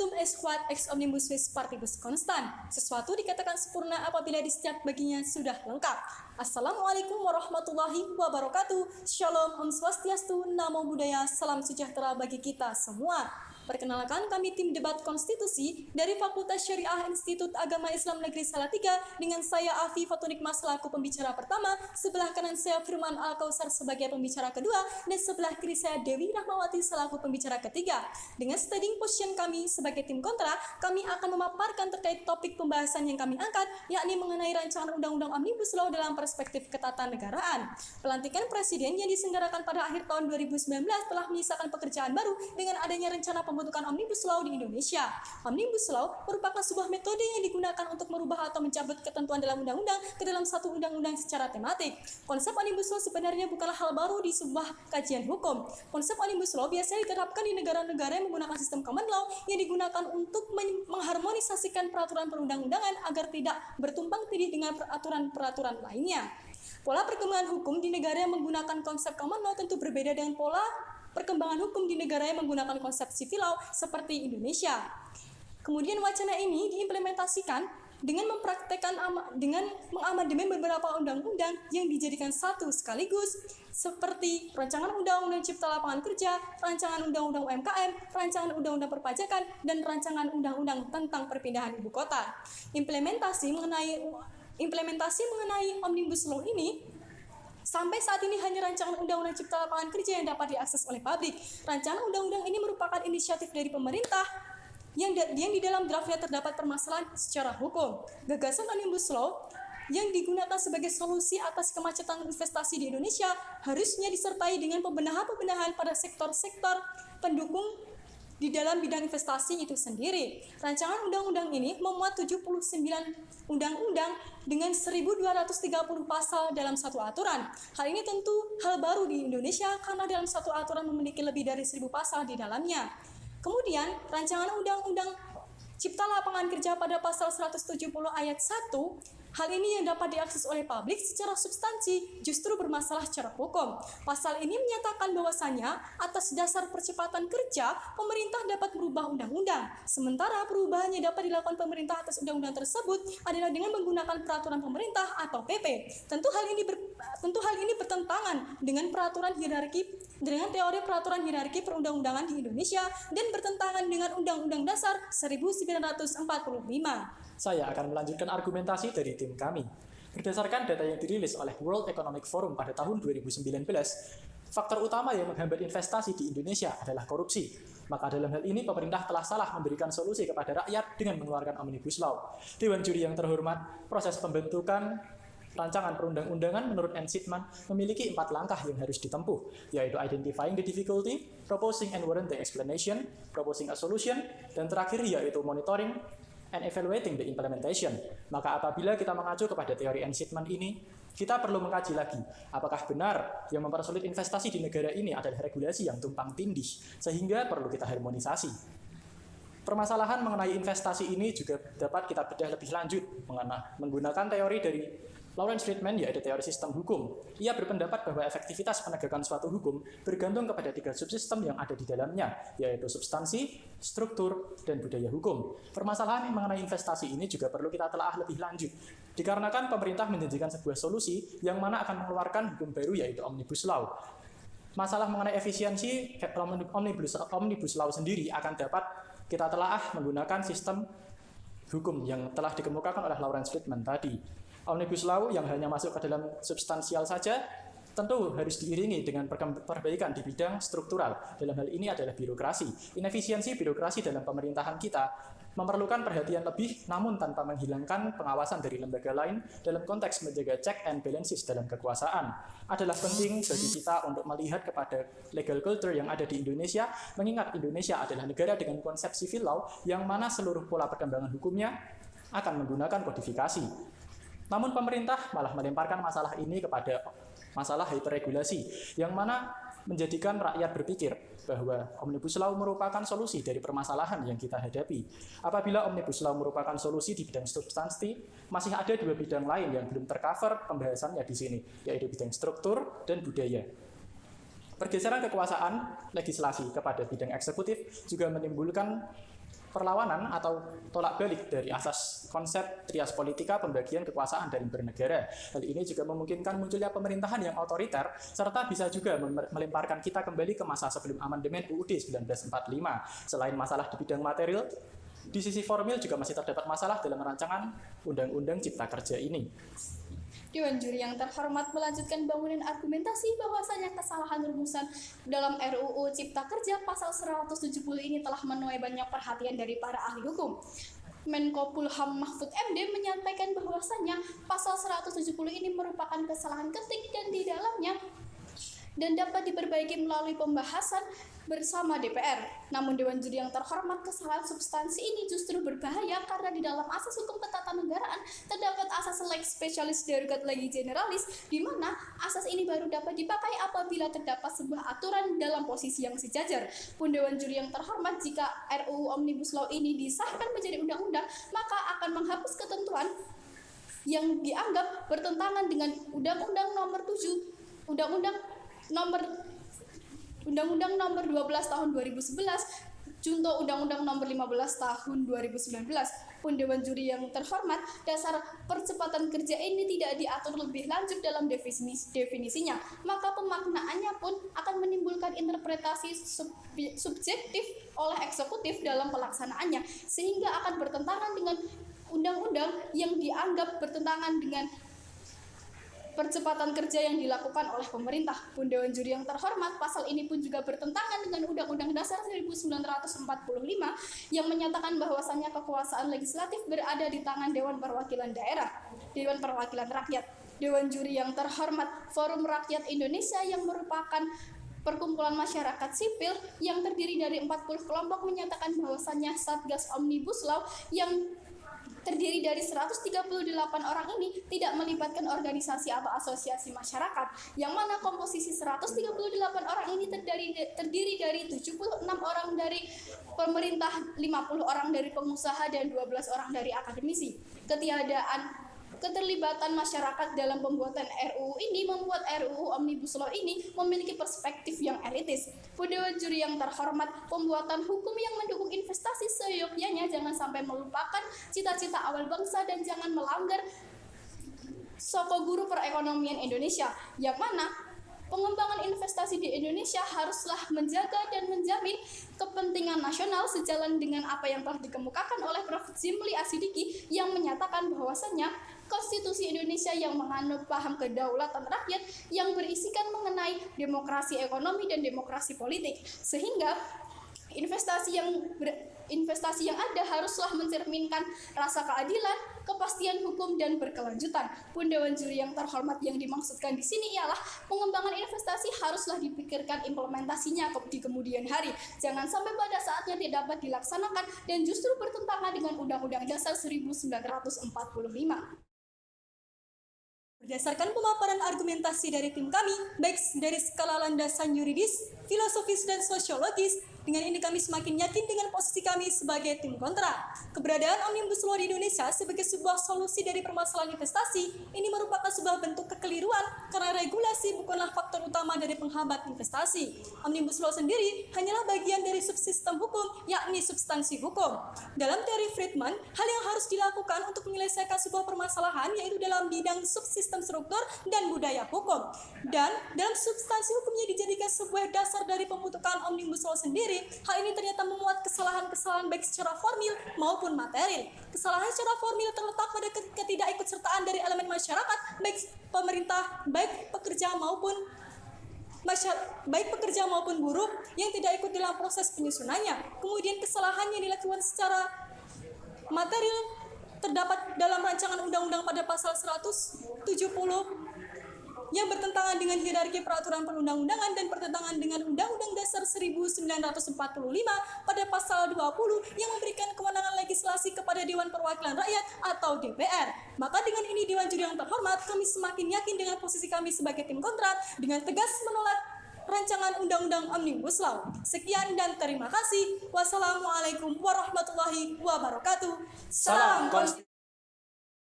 Tantum est quod ex omnibus vis partibus constant. Sesuatu dikatakan sempurna apabila di setiap baginya sudah lengkap. Assalamualaikum warahmatullahi wabarakatuh. Shalom, Om Swastiastu, Namo Buddhaya, salam sejahtera bagi kita semua. Perkenalkan, kami tim debat konstitusi dari Fakultas Syariah Institut Agama Islam Negeri Salatiga dengan saya Afi Fatunikma selaku pembicara pertama, sebelah kanan saya Firman Al-Kausar sebagai pembicara kedua, dan sebelah kiri saya Dewi Rahmawati selaku pembicara ketiga. Dengan standing position kami sebagai tim kontra, kami akan memaparkan terkait topik pembahasan yang kami angkat, yakni mengenai rancangan Undang-Undang Omnibus Law dalam perspektif ketatanegaraan. Pelantikan Presiden yang diselenggarakan pada akhir tahun 2019 telah menyisakan pekerjaan baru dengan adanya rencana pembentukan Omnibus Law di Indonesia. Omnibus Law merupakan sebuah metode yang digunakan untuk merubah atau mencabut ketentuan dalam undang-undang ke dalam satu undang-undang secara tematik. Konsep Omnibus Law sebenarnya bukanlah hal baru di sebuah kajian hukum. Konsep Omnibus Law biasanya diterapkan di negara-negara yang menggunakan sistem common law yang digunakan untuk mengharmonisasikan peraturan perundang-undangan agar tidak bertumpang tindih dengan peraturan-peraturan lainnya. Pola perkembangan hukum di negara yang menggunakan konsep common law tentu berbeda dengan pola perkembangan hukum di negara yang menggunakan konsep civil law seperti Indonesia. Kemudian wacana ini diimplementasikan dengan mengamandemen beberapa undang-undang yang dijadikan satu sekaligus, seperti Rancangan Undang-Undang Cipta Lapangan Kerja, Rancangan Undang-Undang UMKM, Rancangan Undang-Undang Perpajakan, dan Rancangan Undang-Undang tentang Perpindahan Ibu Kota. Implementasi mengenai Omnibus Law ini sampai saat ini hanya rancangan Undang-Undang Cipta Lapangan Kerja yang dapat diakses oleh publik. Rancangan undang-undang ini merupakan inisiatif dari pemerintah yang di dalam draftnya terdapat permasalahan secara hukum. Gagasan Omnibus Law yang digunakan sebagai solusi atas kemacetan investasi di Indonesia harusnya disertai dengan pembenahan-pembenahan pada sektor-sektor pendukung di dalam bidang investasi itu sendiri. Rancangan undang-undang ini memuat 79 undang-undang dengan 1.230 pasal dalam satu aturan. Hal ini tentu hal baru di Indonesia karena dalam satu aturan memiliki lebih dari 1.000 pasal di dalamnya. Kemudian, rancangan undang-undang Cipta Lapangan Kerja pada pasal 170 ayat 1, hal ini yang dapat diakses oleh publik secara substansi justru bermasalah secara hukum. Pasal ini menyatakan bahwasanya atas dasar percepatan kerja, pemerintah dapat merubah undang-undang. Sementara perubahannya dapat dilakukan pemerintah atas undang-undang tersebut adalah dengan menggunakan peraturan pemerintah atau PP. Tentu hal ini bertentangan dengan dengan teori peraturan hierarki perundang-undangan di Indonesia dan bertentangan dengan Undang-Undang Dasar 1945. Saya akan melanjutkan argumentasi dari tim kami. Berdasarkan data yang dirilis oleh World Economic Forum pada tahun 2019, faktor utama yang menghambat investasi di Indonesia adalah korupsi. Maka dalam hal ini pemerintah telah salah memberikan solusi kepada rakyat dengan mengeluarkan Omnibus Law. Dewan Juri yang terhormat, proses pembentukan rancangan perundang-undangan menurut N. Sitman memiliki 4 langkah yang harus ditempuh, yaitu identifying the difficulty, proposing and warranting explanation, proposing a solution, dan terakhir yaitu monitoring and evaluating the implementation. Maka apabila kita mengacu kepada teori N. Sitman ini, kita perlu mengkaji lagi, apakah benar yang mempersulit investasi di negara ini adalah regulasi yang tumpang tindih, sehingga perlu kita harmonisasi. Permasalahan mengenai investasi ini juga dapat kita bedah lebih lanjut menggunakan teori dari Lawrence Friedman, yaitu teori sistem hukum. Ia berpendapat bahwa efektivitas penegakan suatu hukum bergantung kepada 3 subsistem yang ada di dalamnya, yaitu substansi, struktur, dan budaya hukum. Permasalahan mengenai investasi ini juga perlu kita telaah lebih lanjut, dikarenakan pemerintah menjanjikan sebuah solusi yang mana akan mengeluarkan hukum baru, yaitu Omnibus Law. Masalah mengenai efisiensi Omnibus Law sendiri akan dapat kita telaah menggunakan sistem hukum yang telah dikemukakan oleh Lawrence Friedman tadi. Omnibus Law yang hanya masuk ke dalam substansial saja tentu harus diiringi dengan perbaikan di bidang struktural. Dalam hal ini adalah birokrasi. Inefisiensi birokrasi dalam pemerintahan kita memerlukan perhatian lebih, namun tanpa menghilangkan pengawasan dari lembaga lain dalam konteks menjaga check and balances dalam kekuasaan. Adalah penting bagi kita untuk melihat kepada legal culture yang ada di Indonesia, mengingat Indonesia adalah negara dengan konsep civil law yang mana seluruh pola perkembangan hukumnya akan menggunakan kodifikasi. Namun pemerintah malah melemparkan masalah ini kepada masalah hyperregulasi, yang mana menjadikan rakyat berpikir bahwa Omnibus Law merupakan solusi dari permasalahan yang kita hadapi. Apabila Omnibus Law merupakan solusi di bidang substansi, masih ada 2 bidang lain yang belum tercover pembahasannya di sini, yaitu bidang struktur dan budaya. Pergeseran kekuasaan legislasi kepada bidang eksekutif juga menimbulkan perlawanan atau tolak balik dari asas konsep trias politika pembagian kekuasaan dalam bernegara. Hal ini juga memungkinkan munculnya pemerintahan yang otoriter, serta bisa juga melemparkan kita kembali ke masa sebelum amandemen UUD 1945. Selain masalah di bidang material, di sisi formil juga masih terdapat masalah dalam rancangan Undang-Undang Cipta Kerja ini. Dewan Juri yang terhormat melanjutkan bangunan argumentasi bahwasanya kesalahan rumusan dalam RUU Cipta Kerja pasal 170 ini telah menuai banyak perhatian dari para ahli hukum. Menko Polhukam Mahfud MD menyampaikan bahwasanya pasal 170 ini merupakan kesalahan ketik dan di dalamnya dan dapat diperbaiki melalui pembahasan bersama DPR. Namun Dewan Juri yang terhormat, kesalahan substansi ini justru berbahaya karena di dalam asas hukum ketatanegaraan terdapat asas lex specialis derogat legi generalis, di mana asas ini baru dapat dipakai apabila terdapat sebuah aturan dalam posisi yang sejajar. Pun Dewan Juri yang terhormat, jika RUU Omnibus Law ini disahkan menjadi undang-undang, maka akan menghapus ketentuan yang dianggap bertentangan dengan Undang-Undang Nomor 7, Undang-Undang Nomor 12 Tahun 2011, Junto Undang-Undang Nomor 15 Tahun 2019. Pun Dewan Juri yang terhormat, dasar percepatan kerja ini tidak diatur lebih lanjut dalam definisinya, maka pemaknaannya pun akan menimbulkan interpretasi subjektif oleh eksekutif dalam pelaksanaannya, sehingga akan bertentangan dengan undang-undang yang dianggap bertentangan dengan percepatan kerja yang dilakukan oleh pemerintah. Pun Dewan Juri yang terhormat, pasal ini pun juga bertentangan dengan Undang-Undang Dasar 1945 yang menyatakan bahwasannya kekuasaan legislatif berada di tangan Dewan Perwakilan Daerah, Dewan Perwakilan Rakyat. Dewan Juri yang terhormat, Forum Rakyat Indonesia yang merupakan perkumpulan masyarakat sipil yang terdiri dari 40 kelompok menyatakan bahwasannya Satgas Omnibus Law yang terdiri dari 138 orang ini tidak melibatkan organisasi atau asosiasi masyarakat, yang mana komposisi 138 orang ini terdiri dari 76 orang dari pemerintah, 50 orang dari pengusaha, dan 12 orang dari akademisi. Keterlibatan masyarakat dalam pembuatan RUU ini membuat RUU Omnibus Law ini memiliki perspektif yang elitis. Dewan Juri yang terhormat, pembuatan hukum yang mendukung investasi seyogyanya jangan sampai melupakan cita-cita awal bangsa dan jangan melanggar Soko Guru Perekonomian Indonesia, yang mana pengembangan investasi di Indonesia haruslah menjaga dan menjamin kepentingan nasional sejalan dengan apa yang telah dikemukakan oleh Prof. Zimli Asidiki yang menyatakan bahwasannya Konstitusi Indonesia yang menganut paham kedaulatan rakyat yang berisikan mengenai demokrasi ekonomi dan demokrasi politik, sehingga investasi yang ada haruslah mencerminkan rasa keadilan, kepastian hukum, dan berkelanjutan. Pun Dewan Juri yang terhormat, yang dimaksudkan di sini ialah pengembangan investasi haruslah dipikirkan implementasinya di kemudian hari. Jangan sampai pada saatnya tidak dapat dilaksanakan dan justru bertentangan dengan Undang-Undang Dasar 1945. Berdasarkan pemaparan argumentasi dari tim kami, baik dari skala landasan yuridis, filosofis, dan sosiologis, dengan ini kami semakin yakin dengan posisi kami sebagai tim kontra. Keberadaan Omnibus Law di Indonesia sebagai sebuah solusi dari permasalahan investasi ini merupakan sebuah bentuk kekeliruan karena regulasi bukanlah faktor utama dari penghambat investasi. Omnibus Law sendiri hanyalah bagian dari subsistem hukum, yakni substansi hukum. Dalam teori Friedman, hal yang harus dilakukan untuk menyelesaikan sebuah permasalahan yaitu dalam bidang subsistem struktur dan budaya hukum. Dan dalam substansi hukumnya dijadikan sebuah dasar dari pembentukan Omnibus Law sendiri. Hal ini ternyata memuat kesalahan-kesalahan baik secara formil maupun material. Kesalahan secara formil terletak pada ketidakikutsertaan dari elemen masyarakat, baik pemerintah, baik pekerja maupun buruh yang tidak ikut dalam proses penyusunannya. Kemudian kesalahan yang dilakukan secara material terdapat dalam rancangan undang-undang pada pasal 170 yang bertentangan dengan hierarki peraturan perundang-undangan dan bertentangan dengan Undang-Undang Dasar 1945 pada pasal 20 yang memberikan kewenangan legislasi kepada Dewan Perwakilan Rakyat atau DPR. Maka dengan ini Dewan Juri yang terhormat, kami semakin yakin dengan posisi kami sebagai tim kontra dengan tegas menolak rancangan Undang-Undang Omnibus Law. Sekian dan terima kasih. Wassalamualaikum warahmatullahi wabarakatuh. Salam